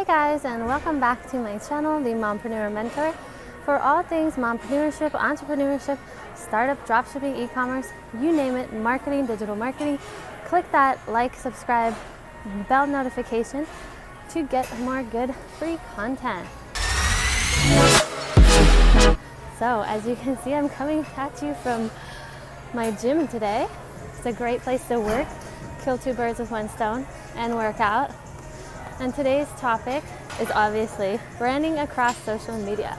Hey guys, and welcome back to my channel, the Mompreneur Mentor. For all things mompreneurship, entrepreneurship, startup, dropshipping, e-commerce, you name it, marketing, digital marketing, click that like, subscribe, bell notification to get more good free content. So as you can see, I'm coming at you from my gym today. It's a great place to work, kill two birds with one stone, and work out. And today's topic is obviously branding across social media.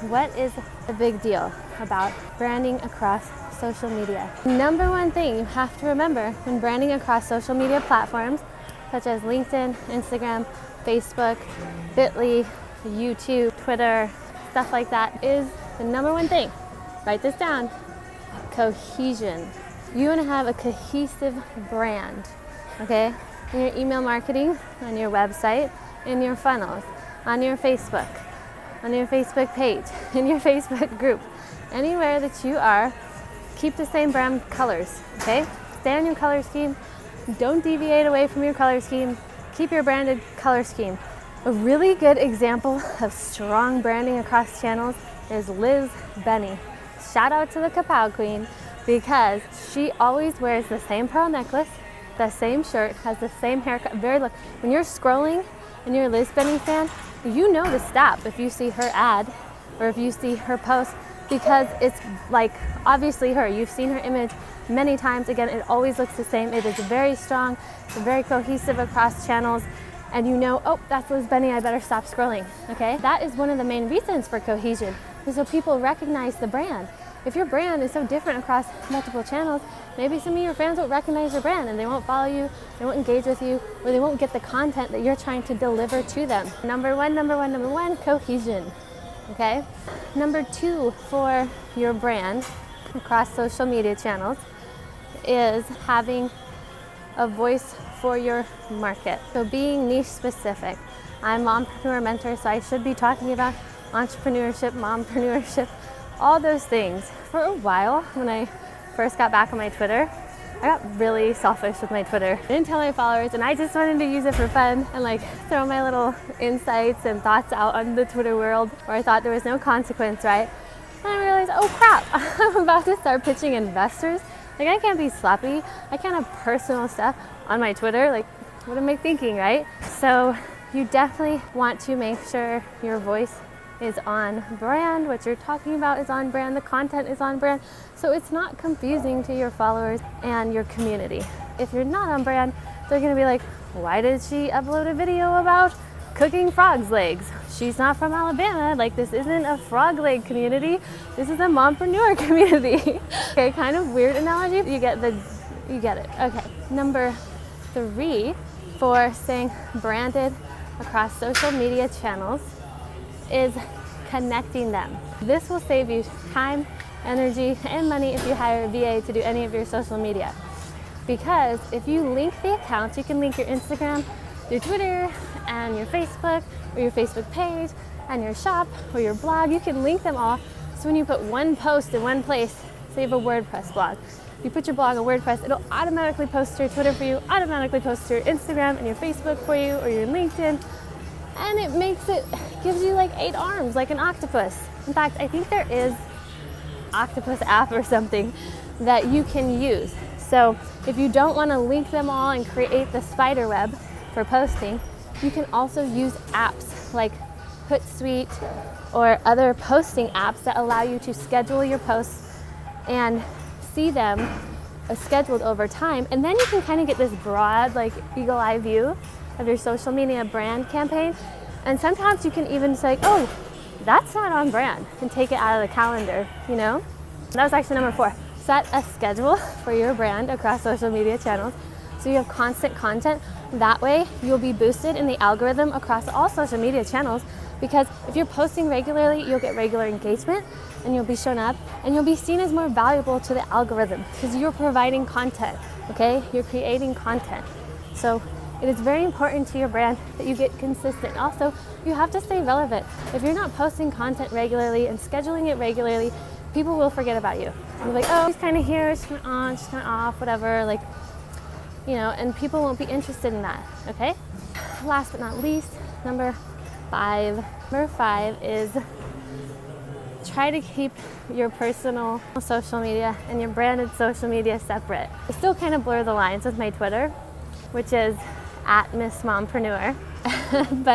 What is the big deal about branding across social media? Number one thing you have to remember when branding across social media platforms such as LinkedIn, Instagram, Facebook, Bitly, YouTube, Twitter, stuff like that is the number one thing. Write this down. Cohesion. You want to have a cohesive brand, okay? In your email marketing, on your website, in your funnels, on your Facebook page, in your Facebook group, anywhere that you are, keep the same brand colors, okay? Stay on your color scheme. Don't deviate away from your color scheme. Keep your branded color scheme. A really good example of strong branding across channels is Liz Benny. Shout out to the Kapow Queen because she always wears the same pearl necklace, the same shirt, has the same haircut. When you're scrolling and you're a Liz Benny fan, you know to stop if you see her ad or if you see her post because it's like obviously her. You've seen her image many times. Again, it always looks the same. It is very strong, very cohesive across channels, and you know, oh, that's Liz Benny, I better stop scrolling, okay? That is one of the main reasons for cohesion, is so people recognize the brand. If your brand is so different across multiple channels, maybe some of your fans won't recognize your brand and they won't follow you, they won't engage with you, or they won't get the content that you're trying to deliver to them. Number one, cohesion, okay? Number two for your brand across social media channels is having a voice for your market. So being niche specific. I'm Mompreneur Mentor, so I should be talking about entrepreneurship, mompreneurship, all those things. For a while, when I first got back on my Twitter, I got really selfish with my Twitter. I didn't tell my followers, and I just wanted to use it for fun and like throw my little insights and thoughts out on the Twitter world where I thought there was no consequence, right? And I realized, oh crap, I'm about to start pitching investors. Like I can't be sloppy. I can't have personal stuff on my Twitter. Like what am I thinking, right? So you definitely want to make sure your voice is on brand, what you're talking about is on brand, the content is on brand, so it's not confusing to your followers and your community. If you're not on brand, they're gonna be like, why did she upload a video about cooking frog's legs? She's not from Alabama. Like, this isn't a frog leg community, this is a mompreneur community. Okay, kind of weird analogy. You get it. Okay, number three for staying branded across social media channels is connecting them. This will save you time, energy, and money if you hire a VA to do any of your social media. Because if you link the accounts, you can link your Instagram, your Twitter, and your Facebook, or your Facebook page, and your shop, or your blog. You can link them all. So when you put one post in one place, say you have a WordPress blog, you put your blog on WordPress, it'll automatically post to your Twitter for you, automatically post to your Instagram and your Facebook for you, or your LinkedIn. And it gives you like 8 arms, like an octopus. In fact, I think there is octopus app or something that you can use. So if you don't want to link them all and create the spider web for posting, you can also use apps like Hootsuite or other posting apps that allow you to schedule your posts and see them scheduled over time. And then you can kind of get this broad, like eagle eye view of your social media brand campaign. And sometimes you can even say, oh, that's not on brand, and take it out of the calendar, you know? That was actually number 4. Set a schedule for your brand across social media channels so you have constant content. That way you'll be boosted in the algorithm across all social media channels, because if you're posting regularly, you'll get regular engagement and you'll be shown up and you'll be seen as more valuable to the algorithm because you're providing content, okay? You're creating content. So it is very important to your brand that you get consistent. Also, you have to stay relevant. If you're not posting content regularly and scheduling it regularly, people will forget about you. They're like, oh, she's kind of here, she's kind of on, she's kind of off, whatever. Like, you know, and people won't be interested in that, okay? Last but not least, Number 5. Number 5 is try to keep your personal social media and your branded social media separate. I still kind of blur the lines with my Twitter, which is @MissMompreneur. And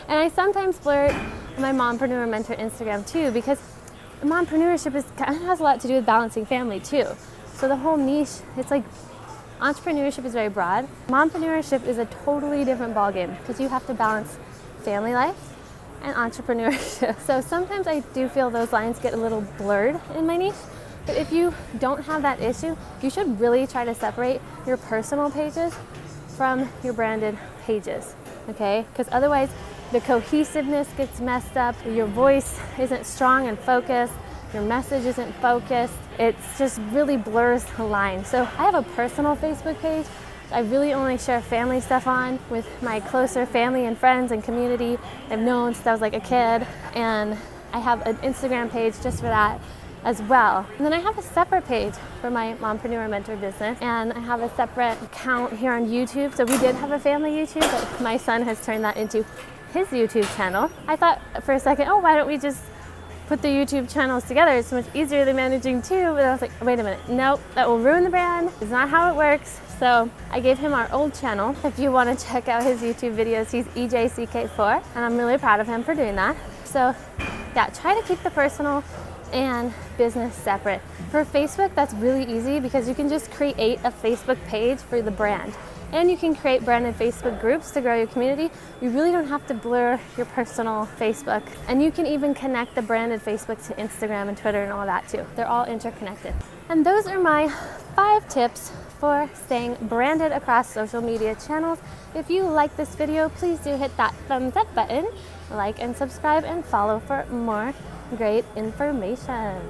I sometimes blur my Mompreneur Mentor Instagram too, because mompreneurship kind of has a lot to do with balancing family too. So the whole niche, it's like entrepreneurship is very broad. Mompreneurship is a totally different ballgame because you have to balance family life and entrepreneurship. So sometimes I do feel those lines get a little blurred in my niche. But if you don't have that issue, you should really try to separate your personal pages from your branded pages, okay? Because otherwise the cohesiveness gets messed up, your voice isn't strong and focused, your message isn't focused, it just really blurs the line. So I have a personal Facebook page I really only share family stuff on with my closer family and friends and community I've known since I was like a kid, and I have an Instagram page just for that as well. And then I have a separate page for my Mompreneur Mentor business, and I have a separate account here on YouTube. So we did have a family YouTube, but my son has turned that into his YouTube channel. I thought for a second, oh, why don't we just put the YouTube channels together? It's so much easier than managing two. But I was like, wait a minute, nope, that will ruin the brand. It's not how it works. So I gave him our old channel. If you want to check out his YouTube videos, he's EJCK4, and I'm really proud of him for doing that. So yeah, try to keep the personal and business separate. For Facebook, that's really easy because you can just create a Facebook page for the brand. And you can create branded Facebook groups to grow your community. You really don't have to blur your personal Facebook. And you can even connect the branded Facebook to Instagram and Twitter and all that too. They're all interconnected. And those are my 5 tips for staying branded across social media channels. If you like this video, please do hit that thumbs up button, like and subscribe, and follow for more great information.